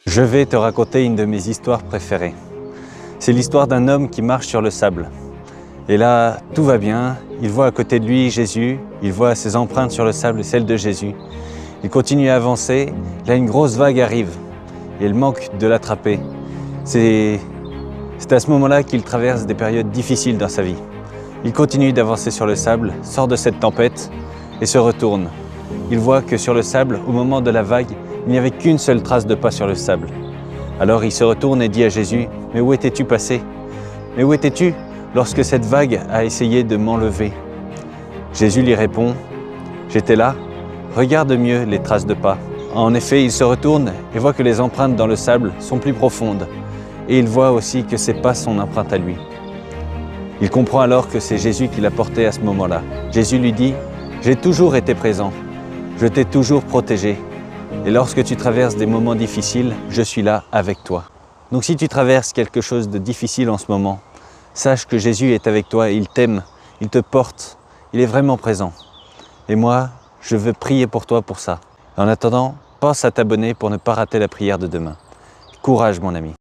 Je vais te raconter une de mes histoires préférées. C'est l'histoire d'un homme qui marche sur le sable. Et là, tout va bien, il voit à côté de lui Jésus, il voit ses empreintes sur le sable, celles de Jésus. Il continue à avancer, là une grosse vague arrive et il manque de l'attraper. C'est à ce moment-là qu'il traverse des périodes difficiles dans sa vie. Il continue d'avancer sur le sable, sort de cette tempête et se retourne. Il voit que sur le sable, au moment de la vague, il n'y avait qu'une seule trace de pas sur le sable. Alors il se retourne et dit à Jésus, « Mais où étais-tu passé? Mais où étais-tu lorsque cette vague a essayé de m'enlever ?» Jésus lui répond, « J'étais là, regarde mieux les traces de pas. » En effet, il se retourne et voit que les empreintes dans le sable sont plus profondes. Et il voit aussi que ce n'est pas son empreinte à lui. Il comprend alors que c'est Jésus qui l'a porté à ce moment-là. Jésus lui dit, « J'ai toujours été présent, je t'ai toujours protégé. Et lorsque tu traverses des moments difficiles, je suis là avec toi. » Donc si tu traverses quelque chose de difficile en ce moment, sache que Jésus est avec toi et il t'aime, il te porte, il est vraiment présent. Et moi, je veux prier pour toi pour ça. En attendant, pense à t'abonner pour ne pas rater la prière de demain. Courage mon ami.